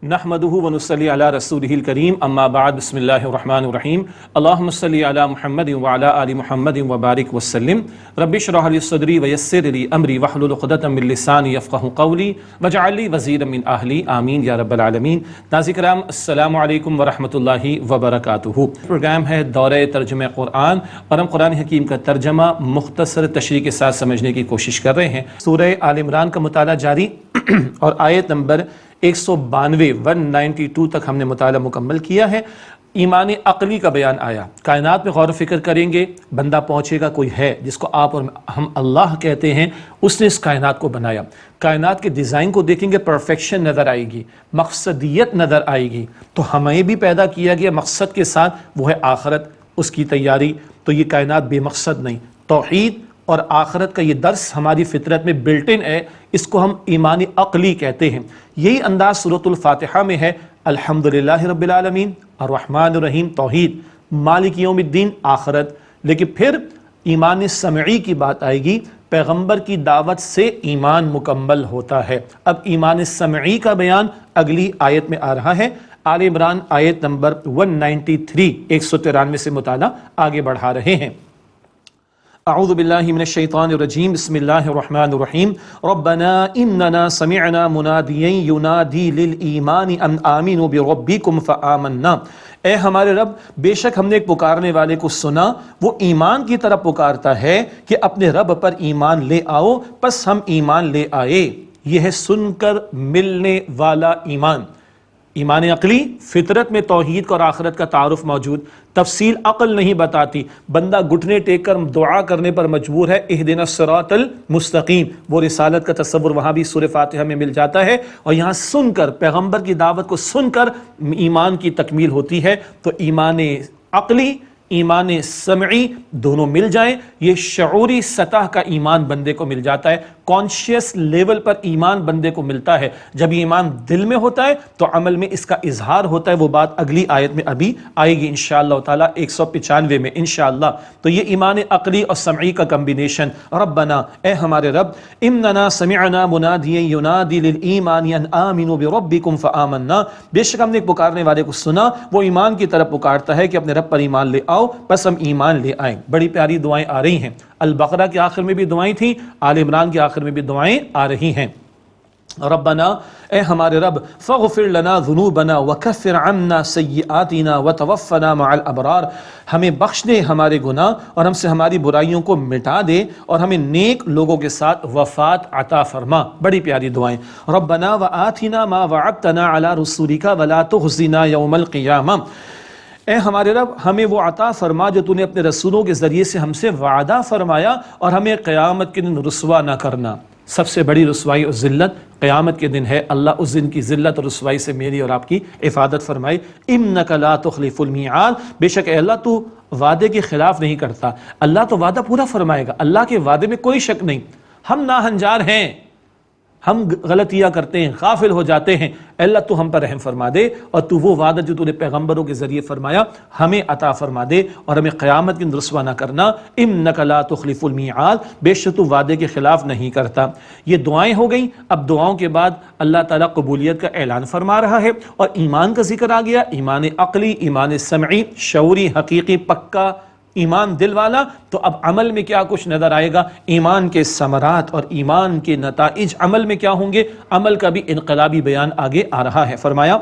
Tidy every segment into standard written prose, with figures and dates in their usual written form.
نحمده ونصلي على رسوله الكريم اما بعد بسم الله الرحمن الرحيم اللهم صل على محمد وعلى آل محمد وبارك وسلم رب اشرح لي صدري ويسر لي امري واحلل عقدة من لساني يفقهوا قولي واجعل لي وزيرا من اهلي آمین یا رب العالمین۔ ناظرین کرام السلام علیکم ورحمۃ اللہ وبرکاتہ۔ پروگرام ہے دورہ ترجمہ قرآن اور ہم قرآن حکیم کا ترجمہ مختصر تشریح کے ساتھ سمجھنے کی کوشش کر رہے ہیں۔ سورہ آل عمران کا مطالعہ جاری اور آیت نمبر 192 تک ہم نے مطالعہ مکمل کیا ہے۔ ایمان عقلی کا بیان آیا، کائنات میں غور و فکر کریں گے، بندہ پہنچے گا کوئی ہے جس کو آپ اور ہم اللہ کہتے ہیں، اس نے اس کائنات کو بنایا۔ کائنات کے ڈیزائن کو دیکھیں گے، پرفیکشن نظر آئے گی، مقصدیت نظر آئے گی۔ تو ہمیں بھی پیدا کیا گیا مقصد کے ساتھ، وہ ہے آخرت، اس کی تیاری۔ تو یہ کائنات بے مقصد نہیں، توحید اور آخرت کا یہ درس ہماری فطرت میں بلٹ ان ہے، اس کو ہم ایمان عقلی کہتے ہیں۔ یہی انداز سورۃ الفاتحہ میں ہے، الحمدللہ رب العالمین، الرحمن الرحیم توحید، مالک یوم الدین آخرت۔ لیکن پھر ایمان سمعی کی بات آئے گی، پیغمبر کی دعوت سے ایمان مکمل ہوتا ہے۔ اب ایمان سمعی کا بیان اگلی آیت میں آ رہا ہے۔ آل عمران آیت نمبر 193 193 سے مطالعہ آگے بڑھا رہے ہیں۔ اعوذ باللہ من الشیطان الرجیم، بسم اللہ الرحمن الرحیم۔ ربنا اننا سمعنا منادیا ینادی للایمان ان آمنوا بربکم فآمنا۔ اے ہمارے رب، بے شک ہم نے ایک پکارنے والے کو سنا، وہ ایمان کی طرف پکارتا ہے کہ اپنے رب پر ایمان لے آؤ، پس ہم ایمان لے آئے۔ یہ ہے سن کر ملنے والا ایمان۔ ایمان عقلی، فطرت میں توحید اور آخرت کا تعارف موجود، تفصیل عقل نہیں بتاتی، بندہ گھٹنے ٹیک کر دعا کرنے پر مجبور ہے، اہدنا الصراط المستقیم۔ وہ رسالت کا تصور وہاں بھی سورہ فاتحہ میں مل جاتا ہے، اور یہاں سن کر، پیغمبر کی دعوت کو سن کر ایمان کی تکمیل ہوتی ہے۔ تو ایمان عقلی، ایمان سمعی دونوں مل جائیں، یہ شعوری سطح کا ایمان بندے کو مل جاتا ہے، کانشیس لیول پر ایمان بندے کو ملتا ہے۔ جب ایمان دل میں ہوتا ہے تو عمل میں اس کا اظہار ہوتا ہے، وہ بات اگلی آیت میں ابھی آئے گی انشاءاللہ تعالیٰ 195 میں انشاءاللہ۔ تو یہ ایمان عقلی اور سمعی کا کمبینیشن۔ ربنا، اے ہمارے رب، اننا سمعنا منادیا ینادی للایمان ان آمنوا بربکم فآمنا، بے شک ہم نے ایک پکارنے والے کو سنا، وہ ایمان کی طرف پکارتا ہے کہ اپنے رب پر ایمان لے آؤ، پس ہم ایمان لے آئیں۔ بڑی پیاری دعائیں آ رہی ہیں، البقرہ کے آخر میں بھی دعائیں تھیں، آل عمران کے آخر میں بھی دعائیں آ رہی ہیں۔ ربنا، اے ہمارے رب، فاغفر لنا ذنوبنا وکفر عنا سیئاتنا وتوفنا مع الابرار، ہمیں بخش دے ہمارے گناہ اور ہم سے ہماری برائیوں کو مٹا دے اور ہمیں نیک لوگوں کے ساتھ وفات عطا فرما۔ بڑی پیاری دعائیں۔ ربنا وآتنا ما وعدتنا علی رسولک ولا تخزنا یوم القیامہ، اے ہمارے رب، ہمیں وہ عطا فرما جو تو نے اپنے رسولوں کے ذریعے سے ہم سے وعدہ فرمایا، اور ہمیں قیامت کے دن رسوا نہ کرنا۔ سب سے بڑی رسوائی اور ذلت قیامت کے دن ہے، اللہ اس دن کی ذلت اور رسوائی سے میری اور آپ کی حفاظت فرمائے۔ انک لا تخلف المیعاد، بے شک اے اللہ تو وعدے کے خلاف نہیں کرتا، اللہ تو وعدہ پورا فرمائے گا، اللہ کے وعدے میں کوئی شک نہیں۔ ہم ناہنجار ہیں، ہم غلطیاں کرتے ہیں، غافل ہو جاتے ہیں، اللہ تو ہم پر رحم فرما دے، اور تو وہ وعدہ جو تو نے پیغمبروں کے ذریعے فرمایا ہمیں عطا فرما دے، اور ہمیں قیامت کے دن رسوا نہ کرنا۔ انک لا تخلف المیعاد، بے شک تو وعدے کے خلاف نہیں کرتا۔ یہ دعائیں ہو گئیں۔ اب دعاؤں کے بعد اللہ تعالیٰ قبولیت کا اعلان فرما رہا ہے، اور ایمان کا ذکر آ گیا، ایمان عقلی، ایمان سمعی، شعوری، حقیقی، پکا ایمان دل والا۔ تو اب عمل میں کیا کچھ نظر آئے گا، ایمان کے ثمرات اور ایمان کے نتائج عمل میں کیا ہوں گے، عمل کا بھی انقلابی بیان آگے آ رہا ہے۔ فرمایا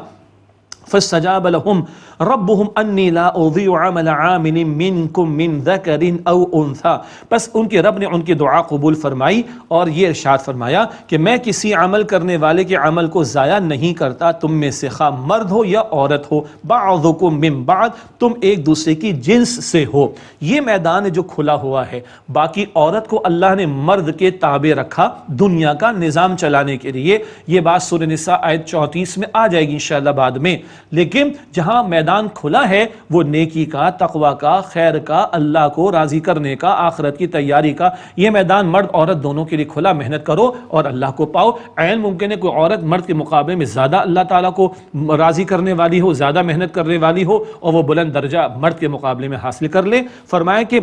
فاستجاب لهم ربهم انی لا اضیع عمل عامل منکم من ذکر او انثی، بس ان کے رب نے ان کی دعا قبول فرمائی اور یہ ارشاد فرمایا کہ میں کسی عمل کرنے والے کے عمل کو ضائع نہیں کرتا، تم میں سے خواہ مرد ہو یا عورت ہو، بعضکم من بعض، تم ایک دوسرے کی جنس سے ہو۔ یہ میدان جو کھلا ہوا ہے، باقی عورت کو اللہ نے مرد کے تابع رکھا دنیا کا نظام چلانے کے لیے، یہ بات سورہ نساء آیت 34 میں آ جائے گی انشاءاللہ بعد میں۔ لیکن جہاں میدان کھلا ہے وہ نیکی کا، تقوی کا، خیر کا، اللہ کو راضی کرنے کا، آخرت کی تیاری کا، یہ میدان مرد عورت دونوں کے لیے کھلا۔ محنت کرو اور اللہ کو پاؤ۔ عین ممکن ہے کوئی عورت مرد کے مقابلے میں زیادہ اللہ تعالیٰ کو راضی کرنے والی ہو، زیادہ محنت کرنے والی ہو، اور وہ بلند درجہ مرد کے مقابلے میں حاصل کر لے۔ فرمایا کہ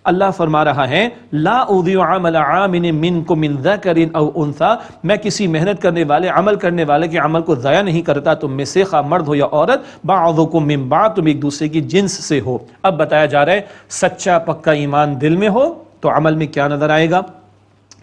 اللہ فرما رہا ہے لا اضیع عمل عامل منکم من ذکر او انثی، میں کسی محنت کرنے والے عمل کرنے والے کے عمل کو ضائع نہیں کرتا تم میں سے، خواہ مرد ہو یا عورت، بعضکم من بعض، تم ایک دوسرے کی جنس سے ہو۔ اب بتایا جا رہا ہے سچا پکا ایمان دل میں ہو تو عمل میں کیا نظر آئے گا؟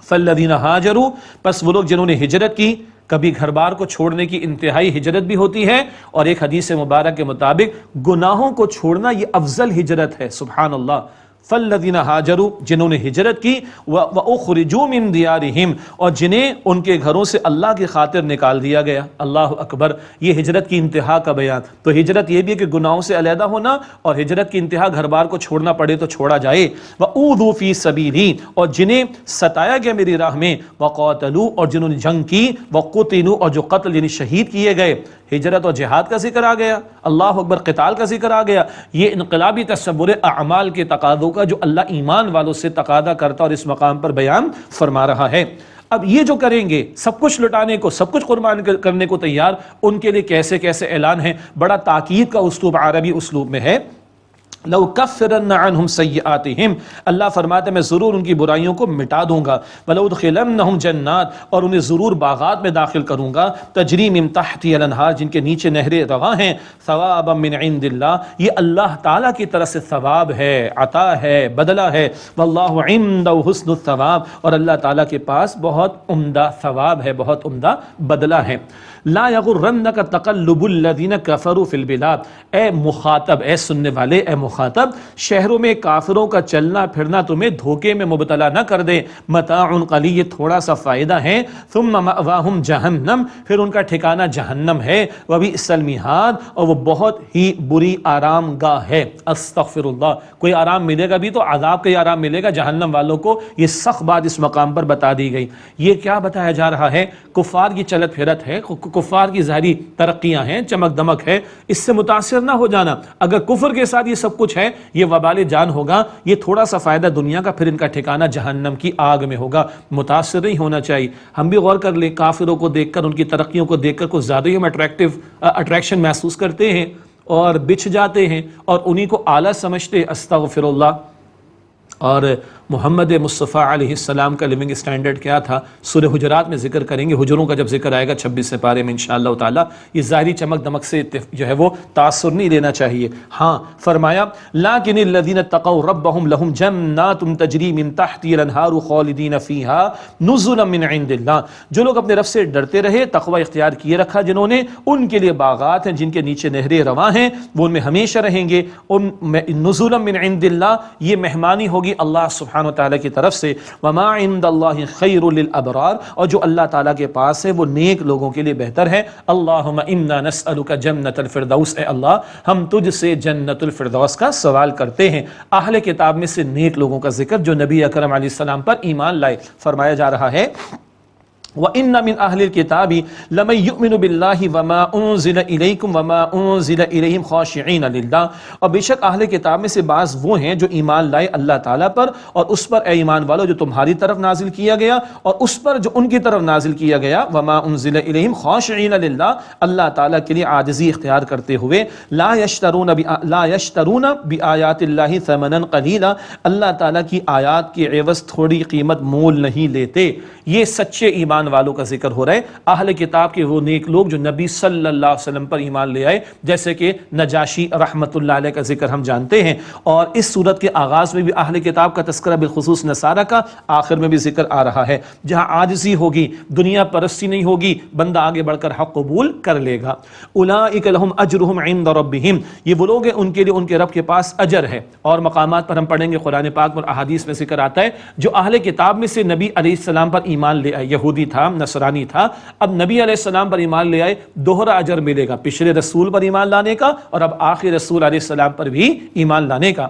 فالذین ہاجروا، پس وہ لوگ جنہوں نے ہجرت کی، کبھی گھر بار کو چھوڑنے کی انتہائی ہجرت بھی ہوتی ہے، اور ایک حدیث مبارک کے مطابق گناہوں کو چھوڑنا یہ افضل ہجرت ہے، سبحان اللہ۔ فالذین ہاجروا، جنہوں نے ہجرت کی، واخرجوا من دیارہم، اور جنہیں ان کے گھروں سے اللہ کی خاطر نکال دیا گیا، اللہ اکبر، یہ ہجرت کی انتہا کا بیان۔ تو ہجرت یہ بھی ہے کہ گناہوں سے علیحدہ ہونا، اور ہجرت کی انتہا گھر بار کو چھوڑنا پڑے تو چھوڑا جائے۔ واوذوا فی سبیلی، اور جنہیں ستایا گیا میری راہ میں، وقاتلوا، اور جنہوں نے جنگ کی، وقتلوا، اور جو قتل یعنی شہید کیے گئے۔ ہجرت اور جہاد کا ذکر آ گیا، اللہ اکبر، قتال کا ذکر آ گیا۔ یہ انقلابی تصور اعمال کے تقاضوں کا جو اللہ ایمان والوں سے تقاضا کرتا اور اس مقام پر بیان فرما رہا ہے۔ اب یہ جو کریں گے سب کچھ لٹانے کو، سب کچھ قربان کرنے کو تیار، ان کے لیے کیسے کیسے اعلان ہے، بڑا تاکید کا اسلوب عربی اسلوب میں ہے۔ لو کفرن عنہم سیئاتہم، اللہ فرماتا ہے میں ضرور ان کی برائیوں کو مٹا دوں گا، ولو ادخلنہم جنات، اور انہیں ضرور باغات میں داخل کروں گا، تجری من تحتہا الانہار، جن کے نیچے نہریں رواں ہیں، ثوابا من عند اللہ، یہ اللہ تعالیٰ کی طرف سے ثواب ہے، عطا ہے، بدلہ ہے، واللہ عنده حسن الثواب، اور اللہ تعالیٰ کے پاس بہت عمدہ ثواب ہے، بہت عمدہ بدلہ ہے۔ لا یغرنک تقلب الذین کفروا فی البلاد، اے مخاطب، اے سننے والے، اے مخاطب، شہروں میں کافروں کا چلنا پھرنا تمہیں دھوکے میں مبتلا نہ کر دے، متاع قلیل، یہ تھوڑا سا فائدہ ہے، ثم مأواہم جہنم، پھر ان کا ٹھکانہ جہنم ہے، وبئس المہاد، اور وہ بہت ہی بری آرام گاہ ہے۔ استغفر اللہ، کوئی آرام ملے گا بھی تو عذاب کا ہی آرام ملے گا جہنم والوں کو، یہ سخت بات اس مقام پر بتا دی گئی۔ یہ کیا بتایا جا رہا ہے؟ کفار کی چلت پھرت ہے، کفار کی ظاہری ترقیاں ہیں، چمک دمک ہے، اس سے متاثر نہ ہو جانا۔ اگر کفر کے ساتھ یہ سب کچھ ہے، یہ وبال جان ہوگا، یہ تھوڑا سا فائدہ دنیا کا، پھر ان کا ٹھکانہ جہنم کی آگ میں ہوگا۔ متاثر نہیں ہونا چاہیے۔ ہم بھی غور کر لیں، کافروں کو دیکھ کر، ان کی ترقیوں کو دیکھ کر کچھ زیادہ ہی ہم اٹریکشن محسوس کرتے ہیں اور بچھ جاتے ہیں اور انہی کو اعلیٰ سمجھتے، استغفر اللہ۔ اور محمد مصطفیٰ علیہ السلام کا لیونگ سٹینڈرڈ کیا تھا، سورہ حجرات میں ذکر کریں گے، حجروں کا جب ذکر آئے گا 26 پارے میں انشاءاللہ تعالیٰ۔ یہ ظاہری چمک دمک سے جو ہے وہ تاثر نہیں لینا چاہیے۔ ہاں فرمایا لیکن الذین اتقوا ربہم لہم جنات تجری من تحتہا الانہار خالدین فیہا نزلا من عند اللہ، جو لوگ اپنے رب سے ڈرتے رہے، تقوی اختیار کیے رکھا جنہوں نے، ان کے لیے باغات ہیں جن کے نیچے نہریں رواں ہیں، وہ ان میں ہمیشہ رہیں گے۔ ان نزلا من عند اللہ، یہ مہمانی ہوگی اللہ سبحانہ و تعالیٰ کی طرف سے۔ وما عند اللہ خیر للابرار، اور جو اللہ تعالیٰ کے پاس ہے وہ نیک لوگوں کے لیے بہتر ہے۔ اللہم انا نسألک جنت الفردوس، اے اللہ ہم تجھ سے جنت الفردوس کا سوال کرتے ہیں۔ اہل کتاب میں سے نیک لوگوں کا ذکر جو نبی اکرم علیہ السلام پر ایمان لائے، فرمایا جا رہا ہے وَإِنَّ مِنْ أَهْلِ الْكِتَابِ لَمَن يُؤْمِنُ بِاللَّهِ وَمَا أُنزِلَ إِلَيْكُمْ وَمَا أُنزِلَ إِلَيْهِمْ خَاشِعِينَ لِلَّهِ، اور بے شک اہل کتاب میں سے بعض وہ ہیں جو ایمان لائے اللہ تعالیٰ پر اور اس پر، اے ایمان والو، جو تمہاری طرف نازل کیا گیا اور اس پر جو ان کی طرف نازل کیا گیا، وَمَا أُنزِلَ إِلَيْهِمْ خَاشِعِينَ لِلَّهِ، اللہ تعالیٰ کے لیے عاجزی اختیار کرتے ہوئے، لا يشترون بآیات اللہ ثمنا قلیلا، اللہ تعالیٰ کی آیات کے عوض تھوڑی قیمت مول نہیں لیتے۔ یہ سچے ایمان والوں کا ذکر ہو رہا ہے، اہل کتاب کے وہ نیک لوگ جو نبی صلی اللہ علیہ وسلم پر ایمان لے آئے، جیسے کہ نجاشی رحمت اللہ علیہ کا ذکر ہم جانتے ہیں، اور اس صورت کے آغاز میں بھی اہل کتاب کا تذکرہ بالخصوص نصارہ کا، آخر میں بھی ذکر آ رہا ہے۔ جہاں عاجزی ہوگی، دنیا پرستی نہیں ہوگی، بندہ آگے بڑھ کر حق قبول کر لے گا۔ اولئک لہم اجرہم عند ربہم، یہ وہ لوگ ہیں ان کے لیے ان کے رب کے پاس اجر ہے۔ اور مقامات پر ہم پڑھیں گے، قرآن پاک اور احادیث میں ذکر آتا ہے، جو اہل کتاب میں سے نبی علیہ السلام پر ایمان لے آئے، یہودی تھا، نصرانی تھا، اب نبی علیہ السلام پر ایمان لے آئے، دوہرا اجر ملے گا، پچھلے رسول پر ایمان لانے کا اور اب آخری رسول علیہ السلام پر بھی ایمان لانے کا۔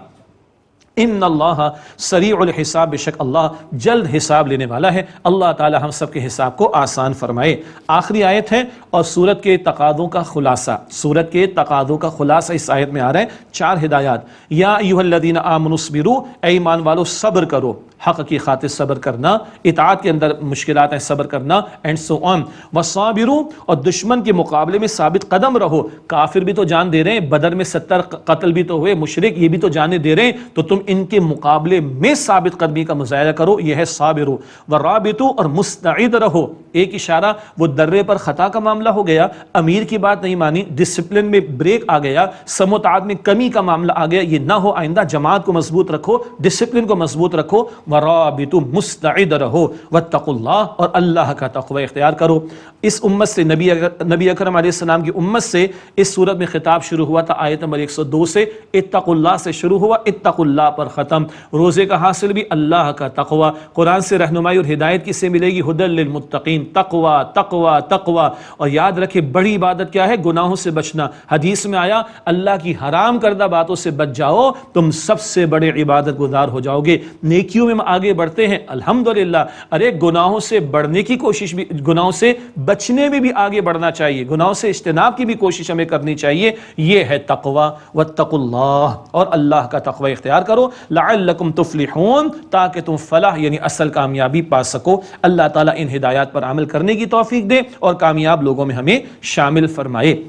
ان اللہ سریع الحساب، بے شک اللہ جلد حساب لینے والا ہے۔ اللہ تعالی ہم سب کے حساب کو آسان فرمائے۔ آخری آیت ہے اور سورت کے تقاضوں کا خلاصہ، سورت کے تقاضوں کا خلاصہ اس آیت میں آ رہا ہے، 4 ہدایات۔ یا ایھا الذین آمنوا اصبروا، اے ایمان والو صبر کرو، حق کی خاطر صبر کرنا، اطاعت کے اندر مشکلات ہیں صبر کرنا، اینڈ سو آن۔ وصابروا، اور دشمن کے مقابلے میں ثابت قدم رہو، کافر بھی تو جان دے رہے ہیں، بدر میں 70 قتل بھی تو ہوئے، مشرک یہ بھی تو جانیں دے رہے ہیں، تو تم ان کے مقابلے میں ثابت قدمی کا مظاہرہ کرو، یہ ہے صابرو ورابطو، اور مستعد رہو۔ ایک اشارہ وہ درے پر خطا کا معاملہ ہو گیا، امیر کی بات نہیں مانی، ڈسپلن میں بریک آ گیا، سموتعاد میں کمی کا معاملہ آ گیا، یہ نہ ہو آئندہ۔ جماعت کو مضبوط رکھو، ڈسپلن کو مضبوط رکھو، ورابطو مستعد رہو، واتقوا اللہ، اور اللہ کا تقوی اختیار کرو۔ اس امت سے نبی اکرم علیہ السلام کی امت سے اس صورت میں خطاب شروع ہوا تھا آیت نمبر 102 سے، اتقوا اللہ سے شروع ہوا، اتقوا اللہ پر ختم۔ روزے کا حاصل بھی اللہ کا تقوی، قرآن سے رہنمائی اور ہدایت کس سے ملے گی؟ ھدی للمتقین، تقوی تقوی تقوی۔ اور یاد رکھے بڑی عبادت کیا ہے؟ گناہوں سے بچنا۔ حدیث میں آیا اللہ کی حرام کردہ باتوں سے بچ جاؤ، تم سب سے بڑے عبادت گزار ہو جاؤ گے۔ نیکیوں میں آگے بڑھتے ہیں الحمدللہ، ارے گناہوں سے بڑھنے کی کوشش بھی، گناہوں سے بچنے میں بھی آگے بڑھنا چاہیے، گناہوں سے اجتناب کی بھی کوشش ہمیں کرنی چاہیے۔ یہ ہے تقوی، واتقوا اللہ، اور اللہ کا تقوی اختیار کرو، لعلکم تفلحون، تاکہ تم فلاح یعنی اصل کامیابی پا سکو۔ اللہ تعالیٰ ان ہدایات پر عمل کرنے کی توفیق دے اور کامیاب لوگوں میں ہمیں شامل فرمائے۔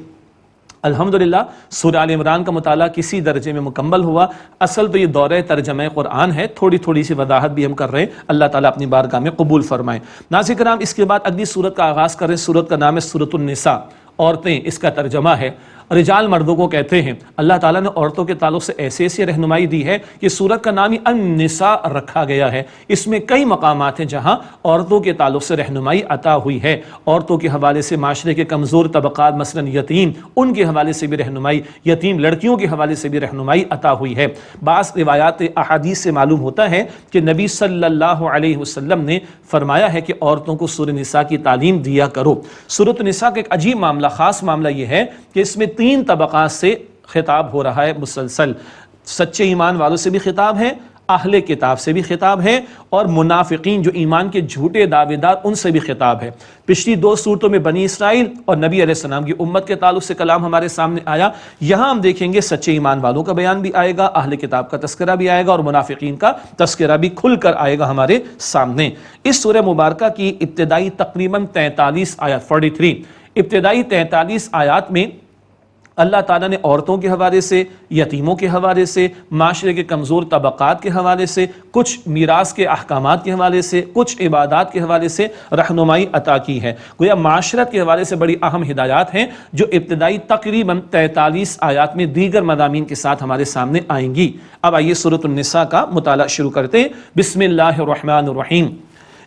الحمدللہ سورہ آل عمران کا مطالعہ کسی درجے میں مکمل ہوا۔ اصل تو یہ دورہ ترجمہ قرآن ہے، تھوڑی تھوڑی سی وضاحت بھی ہم کر رہے ہیں، اللہ تعالیٰ اپنی بارگاہ میں قبول فرمائے۔ ناظرین کرام، اس کے بعد اگلی سورت کا آغاز کر رہے ہیں۔ سورت کا نام ہے سورۃ النساء، عورتیں اس کا ترجمہ ہے۔ رجال مردوں کو کہتے ہیں۔ اللہ تعالیٰ نے عورتوں کے تعلق سے ایسی رہنمائی دی ہے کہ سورت کا نام ہی النساء رکھا گیا ہے۔ اس میں کئی مقامات ہیں جہاں عورتوں کے تعلق سے رہنمائی عطا ہوئی ہے۔ عورتوں کے حوالے سے معاشرے کے کمزور طبقات مثلا یتیم، ان کے حوالے سے بھی رہنمائی، یتیم لڑکیوں کے حوالے سے بھی رہنمائی عطا ہوئی ہے۔ بعض روایات احادیث سے معلوم ہوتا ہے کہ نبی صلی اللہ علیہ وسلم نے فرمایا ہے کہ عورتوں کو سورۃ النساء کی تعلیم دیا کرو۔ سورۃ النساء کا ایک عجیب معاملہ، خاص معاملہ یہ ہے کہ اس میں 3 طبقات سے خطاب ہو رہا ہے مسلسل۔ سچے ایمان والوں سے بھی خطاب ہے، اہل کتاب سے بھی خطاب ہے، اور منافقین جو ایمان کے جھوٹے دعوے دار ان سے بھی خطاب ہے۔ پچھلی 2 صورتوں میں بنی اسرائیل اور نبی علیہ السلام کی امت کے تعلق سے کلام ہمارے سامنے آیا، یہاں ہم دیکھیں گے سچے ایمان والوں کا بیان بھی آئے گا، اہل کتاب کا تذکرہ بھی آئے گا، اور منافقین کا تذکرہ بھی کھل کر آئے گا ہمارے سامنے۔ اس سورہ مبارکہ کی ابتدائی تقریباً 43 آیات، 43 ابتدائی 43 آیات میں اللہ تعالیٰ نے عورتوں کے حوالے سے، یتیموں کے حوالے سے، معاشرے کے کمزور طبقات کے حوالے سے، کچھ میراث کے احکامات کے حوالے سے، کچھ عبادات کے حوالے سے رہنمائی عطا کی ہے۔ گویا معاشرت کے حوالے سے بڑی اہم ہدایات ہیں جو ابتدائی تقریباً 43 آیات میں دیگر مضامین کے ساتھ ہمارے سامنے آئیں گی۔ اب آئیے سورۃ النساء کا مطالعہ شروع کرتے ہیں۔ بسم اللہ الرحمن الرحیم۔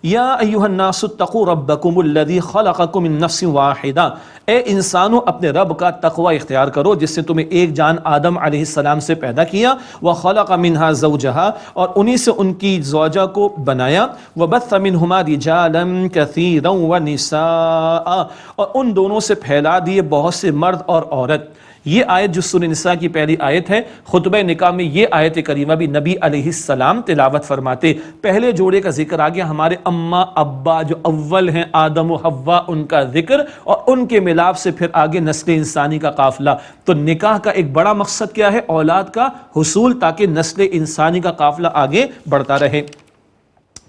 یا ایھا الناس اتقوا ربکم الذی خلقکم من نفس واحدہ، اے انسانوں اپنے رب کا تقوی اختیار کرو جس سے تمہیں ایک جان آدم علیہ السلام سے پیدا کیا، وخلق منها زوجہا، اور انہی سے ان کی زوجہ کو بنایا، وبث منہما رجالا کثیرا ونساء، اور ان دونوں سے پھیلا دیے بہت سے مرد اور عورت۔ یہ آیت جو سورہ نساء کی پہلی آیت ہے، خطبہ نکاح میں یہ آیت کریمہ بھی نبی علیہ السلام تلاوت فرماتے۔ پہلے جوڑے کا ذکر آ گیا، ہمارے اماں ابا جو اول ہیں آدم و حوا، ان کا ذکر، اور ان کے ملاپ سے پھر آگے نسل انسانی کا قافلہ۔ تو نکاح کا ایک بڑا مقصد کیا ہے؟ اولاد کا حصول، تاکہ نسل انسانی کا قافلہ آگے بڑھتا رہے۔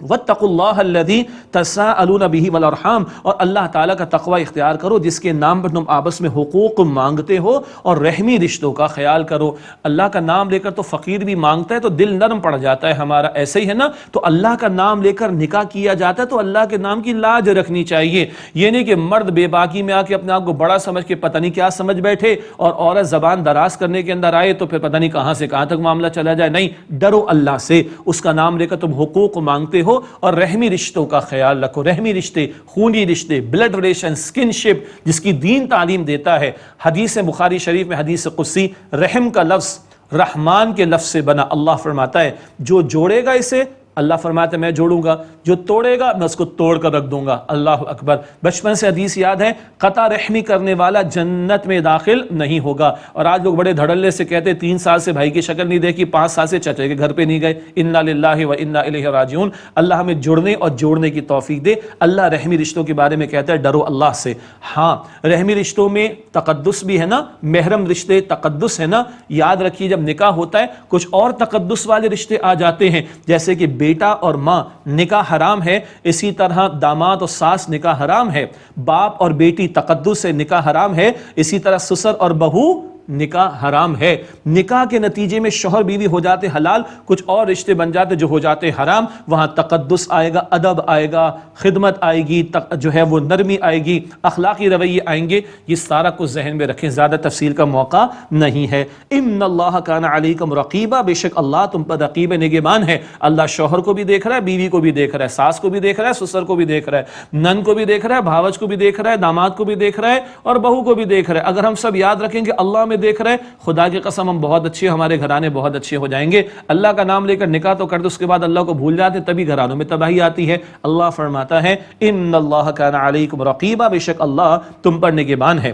واتقوا اللہ الذی تساءلون بہ والارحام، اور اللہ تعالیٰ کا تقوی اختیار کرو جس کے نام پر تم آپس میں حقوق مانگتے ہو اور رحمی رشتوں کا خیال کرو۔ اللہ کا نام لے کر تو فقیر بھی مانگتا ہے تو دل نرم پڑ جاتا ہے ہمارا، ایسے ہی ہے نا؟ تو اللہ کا نام لے کر نکاح کیا جاتا ہے تو اللہ کے نام کی لاج رکھنی چاہیے۔ یہ نہیں کہ مرد بے باکی میں آ کے اپنے آپ کو بڑا سمجھ کے پتہ نہیں کیا سمجھ بیٹھے، اور عورت زبان دراز کرنے کے اندر آئے تو پھر پتہ نہیں کہاں سے کہاں تک معاملہ چلا جائے۔ نہیں، ڈرو اللہ سے، اس کا نام لے کر تم حقوق مانگتے ہو اور رحمی رشتوں کا خیال رکھو۔ رحمی رشتے، خونی رشتے، بلڈ ریلیشن، سکن شپ، جس کی دین تعلیم دیتا ہے۔ حدیث بخاری شریف میں حدیث قدسی، رحم کا لفظ رحمان کے لفظ سے بنا۔ اللہ فرماتا ہے جو جوڑے گا اسے، اللہ فرماتا ہے میں جوڑوں گا، جو توڑے گا میں اس کو توڑ کر رکھ دوں گا۔ اللہ اکبر۔ بچپن سے حدیث یاد ہے، قطع رحمی کرنے والا جنت میں داخل نہیں ہوگا۔ اور آج لوگ بڑے دھڑلے سے کہتے 3 سال سے بھائی کی شکل نہیں دیکھی، 5 سال سے چچے کے گھر پہ نہیں گئے۔ انا للہ و انا الیہ راجعون۔ اللہ ہمیں جڑنے اور جوڑنے کی توفیق دے۔ اللہ رحمی رشتوں کے بارے میں کہتا ہے ڈرو اللہ سے۔ ہاں، رحمی رشتوں میں تقدس بھی ہے نا، محرم رشتے تقدس ہے نا۔ یاد رکھیے جب نکاح ہوتا ہے کچھ اور تقدس والے رشتے آ جاتے ہیں، جیسے کہ بیٹا اور ماں نکاح حرام ہے، اسی طرح داماد اور ساس نکاح حرام ہے۔ باپ اور بیٹی تقدس سے نکاح حرام ہے، اسی طرح سسر اور بہو نکاح حرام ہے. نکاح کے نتیجے میں شوہر بیوی ہو جاتے حلال, کچھ اور رشتے بن جاتے جو ہو جاتے حرام. وہاں تقدس آئے گا, ادب آئے گا, خدمت آئے گی, جو ہے وہ نرمی آئے گی, اخلاقی رویے آئیں گے. یہ سارا کچھ ذہن میں رکھیں, زیادہ تفصیل کا موقع نہیں ہے. ان اللہ کان علیکم رقیبا, بے شک اللہ تم پر رقیب نگہبان ہے. اللہ شوہر کو بھی دیکھ رہا ہے, بیوی کو بھی دیکھ رہا ہے, ساس کو بھی دیکھ رہا ہے, سسر کو بھی دیکھ رہا ہے, نن کو بھی دیکھ رہا ہے, بھاوج کو بھی دیکھ رہا ہے, داماد کو بھی دیکھ رہا ہے, اور بہو کو بھی دیکھ رہا ہے. اگر ہم سب یاد رکھیں کہ اللہ میں دیکھ رہے, خدا کی قسم ہم بہت اچھے, ہمارے گھرانے بہت اچھے ہو جائیں گے. اللہ کا نام لے کر نکاح تو کر دو, اس کے بعد اللہ کو بھول جاتے, تبھی گھرانوں میں تباہی آتی ہے. اللہ فرماتا ہے ان اللہ کان علیکم رقیبا, بے شک اللہ تم پر نگہبان ہے.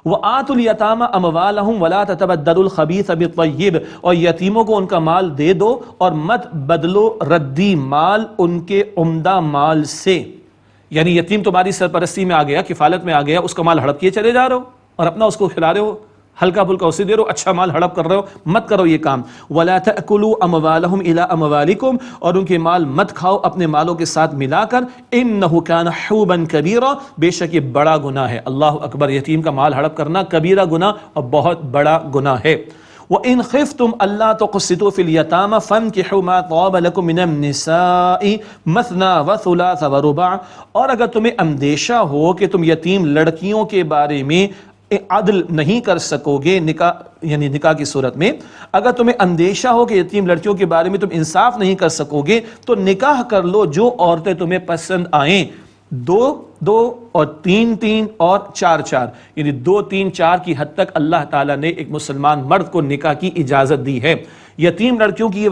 وَآتُوا الْيَتَامَ أَمْوَالَهُمْ وَلَا تَتَبَدَّلُوا الْخَبِيثَ بِالطَّيِّبِ, اور یتیموں کو ان کا مال دے دو اور مت بدلو ردی مال ان کے عمدہ مال سے. یعنی یتیم تمہاری سرپرستی میں آ گیا, کفالت میں آ گیا, اس کا مال ہڑپ کیے چلے جا رہے ہو اور اپنا اس کو کھلا رہے ہو, ہلکا پھلکا اسے دے رہے ہو, اچھا مال ہڑپ کر رہے ہو, مت کرو یہ کام. وَلَا تَأْكُلُوا أَمْوَالَهُمْ إِلَىٰ أَمْوَالِكُمْ, اور ان کے مال مت کھاؤ اپنے مالوں کے ساتھ ملا کر. إِنَّهُ كَانَ حُوبًا كَبِيرًا, بے شک یہ بڑا گناہ ہے. اللہ اکبر, یتیم کا مال ہڑپ کرنا کبیرہ گناہ اور بہت بڑا گناہ ہے. وَإِنْ خِفْتُمْ أَلَّا تُقْسِطُوا فِي الْيَتَامَى فَانكِحُوا مَا طَابَ لَكُم مِّنَ النِّسَاءِ مَثْنَىٰ وَثُلَاثَ وَرُبَاعَ, اور اگر تمہیں اندیشہ ہو کہ تم یتیم لڑکیوں کے بارے میں عدل نہیں کر سکو گے, نکاح یعنی نکاح کی صورت میں اگر تمہیں اندیشہ ہو کہ یتیم لڑکیوں کے بارے میں تم انصاف نہیں کر سکو گے, تو نکاح کر لو جو عورتیں تمہیں پسند آئیں. 2 2 اور 3 3 اور 4 4, یعنی 2 3 4 کی حد تک اللہ تعالیٰ نے ایک مسلمان مرد کو نکاح کی اجازت دی ہے. یتیم لڑکیوں کی یہ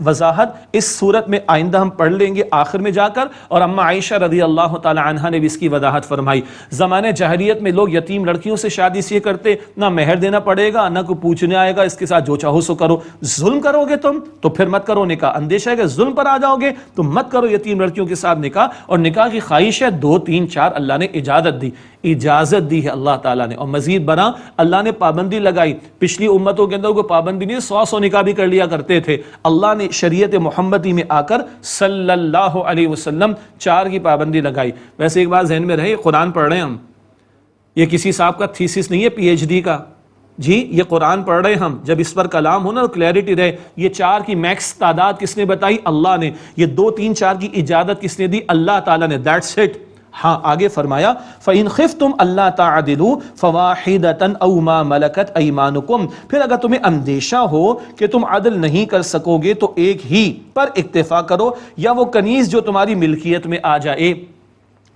وضاحت اس صورت میں آئندہ ہم پڑھ لیں گے آخر میں جا کر, اور اما عائشہ رضی اللہ تعالی عنہا نے بھی اس کی وضاحت فرمائی. زمانے جاہلیت میں لوگ یتیم لڑکیوں سے شادی سے کرتے, نہ مہر دینا پڑے گا, نہ کوئی پوچھنے آئے گا, اس کے ساتھ جو چاہو سو کرو. ظلم کرو گے تم تو پھر مت کرو نکاح, اندیشہ ہے کہ ظلم پر آ جاؤ گے تو مت کرو یتیم لڑکیوں کے ساتھ نکاح. اور نکاح کی خواہش ہے 2 3 4, اللہ نے اجازت دی ہے اللہ تعالیٰ نے. اور مزید برآں اللہ نے پابندی لگائی, پچھلی امتوں کے اندر کوئی پابندی نہیں, 100 نکاح بھی کر لیا کرتے تھے. اللہ نے شریعت محمدی میں آ کر صلی اللہ علیہ وسلم 4 کی پابندی لگائی. ویسے ایک بات ذہن میں رہے, قرآن پڑھ رہے ہیں ہم, یہ کسی صاحب کا تھیسس نہیں ہے PhD کا, جی یہ قرآن پڑھ رہے ہم. جب اس پر کلام ہونا تو کلیئرٹی رہے, یہ 4 کی میکس تعداد کس نے بتائی؟ اللہ نے. یہ 2 3 4 کی اجازت کس نے دی؟ اللہ تعالیٰ نے. That's it. ہاں آگے فرمایا فَإِنْ خِفْتُمْ أَلَّا تَعْدِلُوا فَوَاحِدَةً أَوْ مَا مَلَكَتْ أَيْمَانُكُمْ, پھر اگر تمہیں اندیشہ ہو کہ تم عدل نہیں کر سکو گے تو ایک ہی پر اکتفا کرو, یا وہ کنیز جو تمہاری ملکیت میں آ جائے.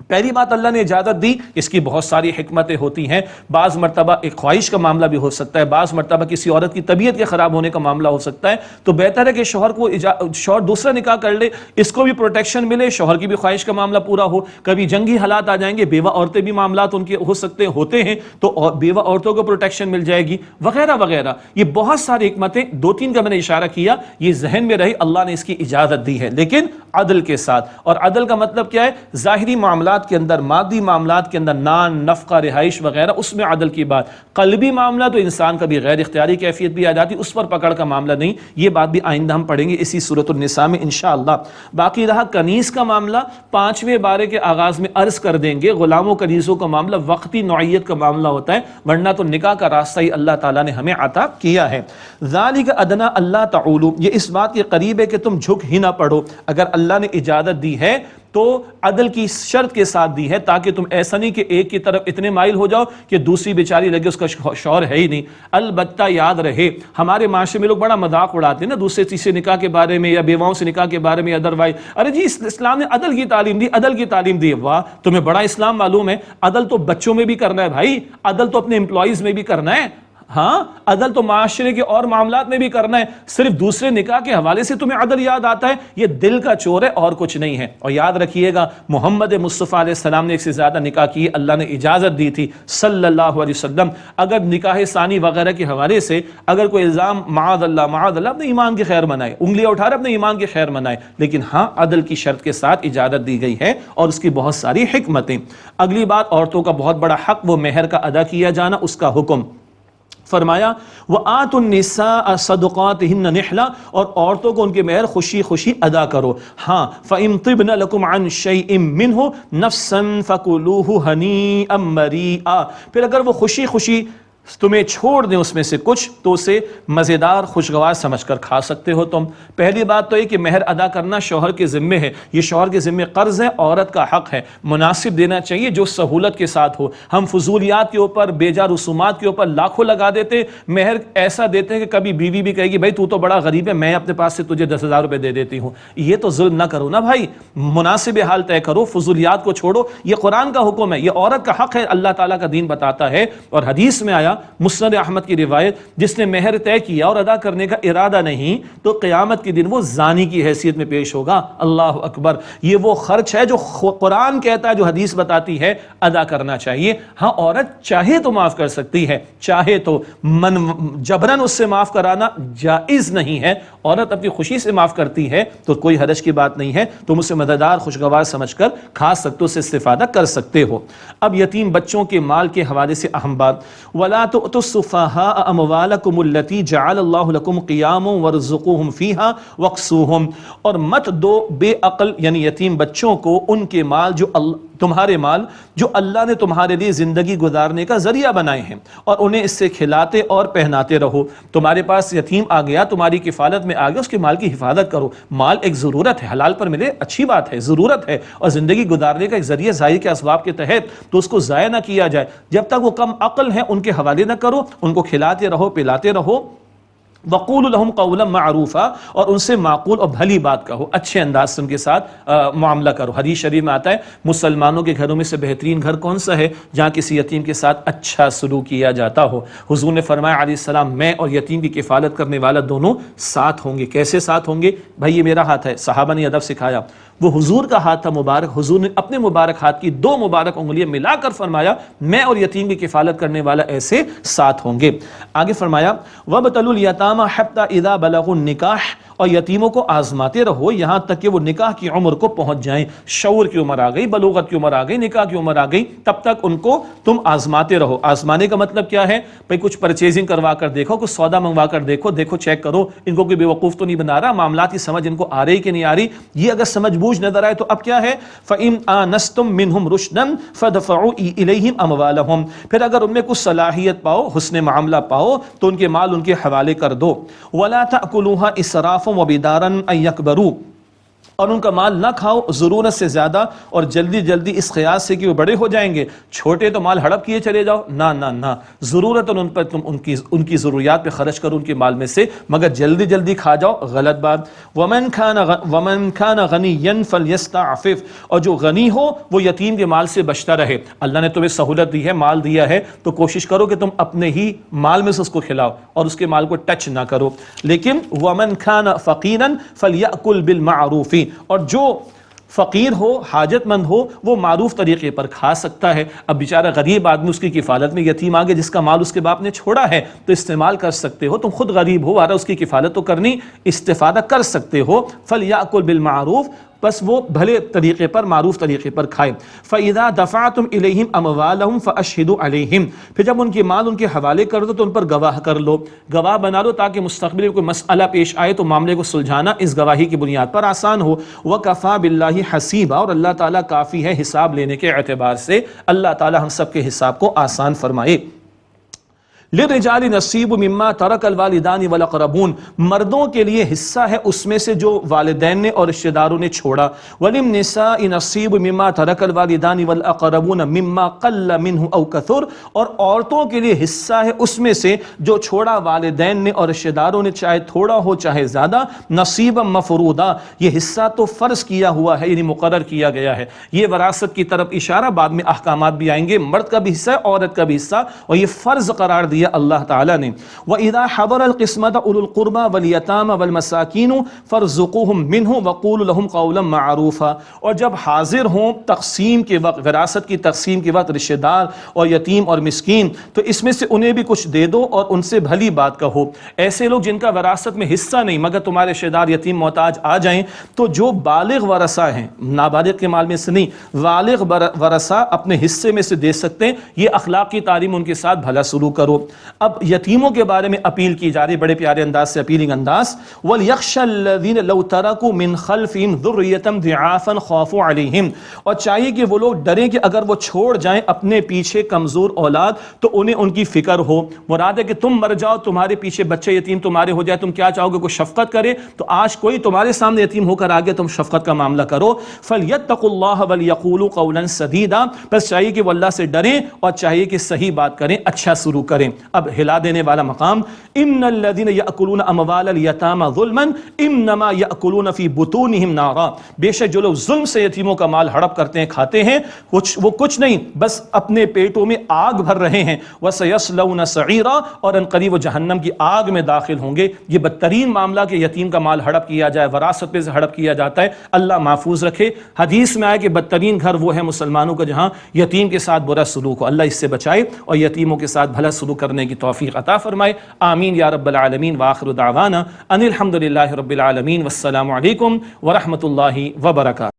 پہلی بات اللہ نے اجازت دی, اس کی بہت ساری حکمتیں ہوتی ہیں. بعض مرتبہ ایک خواہش کا معاملہ بھی ہو سکتا ہے, بعض مرتبہ کسی عورت کی طبیعت کے خراب ہونے کا معاملہ ہو سکتا ہے, تو بہتر ہے کہ شوہر دوسرا نکاح کر لے, اس کو بھی پروٹیکشن ملے, شوہر کی بھی خواہش کا معاملہ پورا ہو. کبھی جنگی حالات آ جائیں گے, بیوہ عورتیں بھی معاملات ان کے ہو سکتے ہوتے ہیں, تو بیوہ عورتوں کو پروٹیکشن مل جائے گی وغیرہ وغیرہ. یہ بہت ساری حکمتیں, 2 3 کا میں نے اشارہ کیا, یہ ذہن میں رہی, اللہ نے اس کی اجازت دی ہے, لیکن عدل کے ساتھ. اور عدل کا مطلب کیا ہے؟ ظاہری معاملات کے اندر, مادی معاملات کے اندر, نان نفقہ رہائش وغیرہ, اس میں عدل کی بات. قلبی معاملہ تو انسان کا بھی غیر اختیاری کیفیت بھی آ جاتی, اس پر پکڑ کا معاملہ نہیں. یہ بات بھی آئندہ ہم پڑھیں گے اسی سورۃ النساء میں انشاءاللہ. باقی رہا کنیز کا معاملہ, 5ویں بارے کے آغاز میں عرض کر دیں گے. غلاموں کنیزوں کا معاملہ وقتی نوعیت کا معاملہ ہوتا ہے, ورنہ تو نکاح کا راستہ ہی اللہ تعالیٰ نے ہمیں عطا کیا ہے. ذالک ادنی اللہ تعولوا, یہ اس بات کے قریب ہے کہ تم جھک ہی نہ پڑو. اگر اللہ نے اجازت دی ہے تو عدل کی شرط کے ساتھ دی ہے, تاکہ تم ایسا نہیں کہ ایک کی طرف اتنے مائل ہو جاؤ کہ دوسری بیچاری لگے اس کا شوہر ہے ہی نہیں. البتہ یاد رہے, ہمارے معاشرے میں لوگ بڑا مذاق اڑاتے ہیں نا دوسرے تیسرے نکاح کے بارے میں, یا بیواؤں سے نکاح کے بارے میں, ادروائز ارے جی اسلام نے عدل کی تعلیم دی, عدل کی تعلیم دی. واہ, تمہیں بڑا اسلام معلوم ہے. عدل تو بچوں میں بھی کرنا ہے بھائی, عدل تو اپنے امپلائیز میں بھی کرنا ہے. ہاں عدل تو معاشرے کے اور معاملات میں بھی کرنا ہے. صرف دوسرے نکاح کے حوالے سے تمہیں عدل یاد آتا ہے, یہ دل کا چور ہے اور کچھ نہیں ہے. اور یاد رکھیے گا, محمد مصطفیٰ علیہ السلام نے ایک سے زیادہ نکاح کیے, اللہ نے اجازت دی تھی صلی اللہ علیہ وسلم. اگر نکاح ثانی وغیرہ کے حوالے سے اگر کوئی الزام, معاذ اللہ اپنے ایمان کی خیر منائے, انگلیاں اٹھا رہے اپنے ایمان کی خیر منائے, لیکن ہاں عدل کی شرط کے ساتھ اجازت دی گئی ہے, اور اس کی بہت ساری حکمتیں. اگلی بات, عورتوں کا بہت بڑا حق وہ مہر کا ادا کیا جانا, اس کا حکم فرمایا وَآتُوا النِّسَاءَ صَدُقَاتِهِنَّ نِحْلًا, اور عورتوں کو ان کے مہر خوشی خوشی ادا کرو. ہاں فَإِن طِبْنَ لَكُمْ عَنْ شَيْءٍ مِّنْهُ نَفْسًا فَكُلُوهُ هَنِيئًا مَرِيئًا, پھر اگر وہ خوشی خوشی تمہیں چھوڑ دیں اس میں سے کچھ تو اسے مزیدار خوشگوار سمجھ کر کھا سکتے ہو تم۔ پہلی بات تو یہ کہ مہر ادا کرنا شوہر کے ذمے ہے، یہ شوہر کے ذمے قرض ہے، عورت کا حق ہے، مناسب دینا چاہیے جو سہولت کے ساتھ ہو۔ ہم فضولیات کے اوپر، بیجا رسومات کے اوپر لاکھوں لگا دیتے، مہر ایسا دیتے ہیں کہ کبھی بیوی بھی کہے گی بھائی تو بڑا غریب ہے، میں اپنے پاس سے تجھے 10,000 روپے دے دیتی ہوں۔ یہ تو ظلم نہ کرو نا بھائی، مناسب حال طے کرو، فضولیات کو چھوڑو، یہ قرآن کا حکم ہے، یہ عورت کا حق ہے، اللہ تعالیٰ کا دین بتاتا ہے۔ اور حدیث میں آیا مسند احمد کی روایت، جس نے مہر طے کیا اور ادا کرنے کا ارادہ نہیں تو قیامت کے دن وہ زانی کی حیثیت میں پیش ہوگا۔ اللہ اکبر، یہ وہ خرچ ہے جو قرآن کہتا ہے، جو حدیث بتاتی ہے ادا کرنا چاہیے۔ ہاں عورت چاہے تو معاف کر سکتی ہے، چاہے تو جبرن اس سے معاف کرانا جائز نہیں ہے، عورت اپنی خوشی سے معاف کرتی ہے تو کوئی حرج کی بات نہیں ہے، تم اسے مزیدار خوشگوار سمجھ کر کھا سکتے ہو، اسے استفادہ کر سکتے ہو۔ اب یتیم بچوں کے مال کے حوالے سے اہم بات، وَلَا تُؤْتُوا السُّفَهَاءَ أَمْوَالَكُمُ الَّتِي جَعَلَ اللَّهُ لَكُمْ قِيَامًا وَارْزُقُوهُمْ فِيهَا وَاقْسُوهُمْ، اور مت دو بے عقل یعنی یتیم بچوں کو ان کے مال جو تمہارے مال جو اللہ نے تمہارے لیے زندگی گزارنے کا ذریعہ بنائے ہیں، اور انہیں اس سے کھلاتے اور پہناتے رہو۔ تمہارے پاس یتیم آ گیا، تمہاری کفالت میں آ گیا، اس کے مال کی حفاظت کرو۔ مال ایک ضرورت ہے، حلال پر ملے اچھی بات ہے، ضرورت ہے، اور زندگی گزارنے کا ایک ذریعہ ظاہر کے اسباب کے تحت، تو اس کو ضائع نہ کیا جائے۔ جب تک وہ کم عقل ہیں ان کے حوالے نہ کرو، ان کو کھلاتے رہو، پلاتے رہو۔ وَقُولُوا لَهُمْ قَوْلًا مَعْرُوفًا، اور ان سے معقول اور بھلی بات کہو، اچھے انداز سے ان کے ساتھ معاملہ کرو۔ حدیث شریف میں آتا ہے مسلمانوں کے گھروں میں سے بہترین گھر کون سا ہے؟ جہاں کسی یتیم کے ساتھ اچھا سلوک کیا جاتا ہو۔ حضور نے فرمایا علیہ السلام، میں اور یتیم کی کفالت کرنے والا دونوں ساتھ ہوں گے۔ کیسے ساتھ ہوں گے؟ بھائی یہ میرا ہاتھ ہے، صحابہ نے ادب سکھایا، وہ حضور کا ہاتھ تھا مبارک، حضور نے اپنے مبارک ہاتھ کی دو مبارک انگلیاں ملا کر فرمایا میں اور یتیم کی کفالت کرنے والا ایسے ساتھ ہوں گے۔ آگے فرمایا وَابْتَلُوا الْيَتَامَى حَتَّى إِذَا بَلَغُوا النِّكَاحَ، اور یتیموں کو آزماتے رہو یہاں تک کہ وہ نکاح کی عمر کو پہنچ جائیں، شعور کی عمر آ گئی، بلوغت کی عمر آ گئی، نکاح کی عمر آ گئی، تب تک ان کو تم آزماتے رہو۔ آزمانے کا مطلب کیا ہے؟ بھئی کچھ پرچیزنگ کروا کر دیکھو، کچھ سودا منگوا کر دیکھو چیک کرو، ان کو کوئی بیوقوف تو نہیں بنا رہا، معاملات کی سمجھ ان کو آ رہی کہ نہیں آ رہی۔ یہ اگر سمجھ بوجھ نظر آئے تو اب کیا ہے؟ فَإِنْ آنَسْتُم مِّنْهُمْ رُشْدًا فَادْفَعُوا إِلَيْهِمْ أَمْوَالَهُمْ، پھر اگر ان میں کچھ صلاحیت پاؤ، حسن معاملہ پاؤ، تو ان کے مال ان کے حوالے کر دو۔ وَلَا تَأْكُلُوهَا إِسْرَافًا وَبِدَارًا أَن يَكْبَرُوا، اور ان کا مال نہ کھاؤ ضرورت سے زیادہ اور جلدی اس خیال سے کہ وہ بڑے ہو جائیں گے، چھوٹے تو مال ہڑپ کیے چلے جاؤ، نہ، ضرورت ان پر تم ان کی ضروریات پہ خرچ کرو ان کے مال میں سے، مگر جلدی کھا جاؤ، غلط بات۔ وَمَنْ كَانَ غَنِيًّا فَلْيَسْتَعْفِفْ، اور جو غنی ہو وہ یتیم کے مال سے بچتا رہے۔ اللہ نے تمہیں سہولت دی ہے، مال دیا ہے، تو کوشش کرو کہ تم اپنے ہی مال میں سے اس کو کھلاؤ اور اس کے مال کو ٹچ نہ کرو۔ لیکن وَمَنْ كَانَ فَقِيرًا فَلْيَأْكُلْ بِالْمَعْرُوفِ، اور جو فقیر ہو، حاجت مند ہو، وہ معروف طریقے پر کھا سکتا ہے۔ اب بیچارہ غریب آدمی، اس کی کفالت میں یتیم آگے جس کا مال اس کے باپ نے چھوڑا ہے تو استعمال کر سکتے ہو، تم خود غریب ہو، اس کی کفالت تو کرنی، استفادہ کر سکتے ہو۔ فَلْيَأْكُلْ بِالْمَعْرُوفِ، بس وہ بھلے طریقے پر، معروف طریقے پر کھائے۔ فَإِذَا دَفَعْتُمْ إِلَيْهِمْ أَمْوَالَهُمْ فَأَشْهِدُوا عَلَيْهِمْ، پھر جب ان کے مال ان کے حوالے کر دو تو ان پر گواہ کر لو، گواہ بنا لو تاکہ مستقبل میں کوئی مسئلہ پیش آئے تو معاملے کو سلجھانا اس گواہی کی بنیاد پر آسان ہو۔ وَكَفَى بِاللَّهِ حَسِيبًا، اور اللہ تعالیٰ کافی ہے حساب لینے کے اعتبار سے، اللہ تعالیٰ ہم سب کے حساب کو آسان فرمائے۔ لِلرِّجَالِ نَصِيبٌ مِّمَّا تَرَكَ الْوَالِدَانِ وَالْأَقْرَبُونَ، مردوں کے لیے حصہ ہے اس میں سے جو والدین نے اور رشتہ داروں نے چھوڑا۔ وَلِلنِّسَاءِ نَصِيبٌ مِّمَّا تَرَكَ الْوَالِدَانِ وَالْأَقْرَبُونَ مِّمَّا قَلَّ مِنْهُ أَوْ كَثُرَ، اور عورتوں کے لیے حصہ ہے اس میں سے جو چھوڑا والدین نے اور رشتہ داروں نے، چاہے تھوڑا ہو چاہے زیادہ۔ نصیبا مفروضا، یہ حصہ تو فرض کیا ہوا ہے، یعنی مقرر کیا گیا ہے۔ یہ وراثت کی طرف اشارہ، بعد میں احکامات بھی آئیں گے، مرد کا بھی حصہ ہے، عورت کا بھی حصہ، اور یہ فرض قرار دیا اللہ تعالیٰ نے۔ وَإِذَا حَضَرَ الْقِسْمَةَ أُولُو الْقُرْبَى وَالْيَتَامَى وَالْمَسَاكِينُ فَارْزُقُوهُم مِّنْهُ وَقُولُوا لَهُمْ قَوْلًا مَّعْرُوفًا، اور جب حاضر ہوں تقسیم کے وقت، وراثت کی تقسیم کے وقت، رشتہ دار اور یتیم اور مسکین، تو اس میں سے انہیں بھی کچھ دے دو اور ان سے بھلی بات کہو۔ ایسے لوگ جن کا وراثت میں حصہ نہیں مگر تمہارے رشتہ دار یتیم محتاج آ جائیں تو جو بالغ ورثہ ہیں، نابالغ کے مال میں سے نہیں، بالغ ورثہ اپنے حصے میں سے دے سکتے ہیں، یہ اخلاق کی تعلیم ان کے ساتھ بھلا سلوک کرو۔ اب یتیموں کے بارے میں اپیل کی جا رہی، بڑے پیارے انداز سے اپیلنگ انداز، وَلْيَخْشَ الَّذِينَ لَوْ تَرَكُوا مِنْ خَلْفِهِمْ ذُرِّيَّةً ضِعَافًا خَافُوا عَلَيْهِمْ، اور چاہیے کہ وہ لوگ ڈریں کہ اگر وہ چھوڑ جائیں اپنے پیچھے کمزور اولاد تو انہیں ان کی فکر ہو۔ مراد ہے کہ تم مر جاؤ، تمہارے پیچھے بچے یتیم تمہارے ہو جائے، تم کیا چاہو گے؟ کوئی شفقت کرے؟ تو آج کوئی تمہارے سامنے یتیم ہو کر آگے تم شفقت کا معاملہ کرو۔ فَلْيَتَّقُوا اللَّهَ وَلْيَقُولُوا قَوْلًا سَدِيدًا، بس چاہیے کہ وہ اللہ سے ڈریں اور چاہیے کہ صحیح بات کریں، اچھا سلوک کریں۔ اب ہلا دینے والا مقام، ان الذین یأکلون اموال الیتامی ظلما انما یأکلون فی بطونہم نارا، بے شک جو لوگ ظلم سے یتیموں کا مال ہڑپ کرتے ہیں، کھاتے ہیں، وہ کچھ نہیں بس اپنے پیٹوں میں آگ بھر رہے ہیں۔ وسیصلون سعیرا، اور ان قریب وہ جہنم کی آگ میں داخل ہوں گے۔ یہ بدترین معاملہ کہ یتیم کا مال ہڑپ کیا جائے، وراثت پہ سے ہڑپ کیا جاتا ہے، اللہ محفوظ رکھے۔ حدیث میں آیا کہ بدترین گھر وہ ہے مسلمانوں کا جہاں یتیم کے ساتھ برا سلوک ہو، اللہ اس سے بچائے اور یتیموں کے ساتھ بھلا سلوک کرنے کی توفیق عطا فرمائے، آمین یا رب العالمین۔ وآخر دعوانا ان الحمد للہ رب العالمین، والسلام علیکم ورحمۃ اللہ وبرکاتہ۔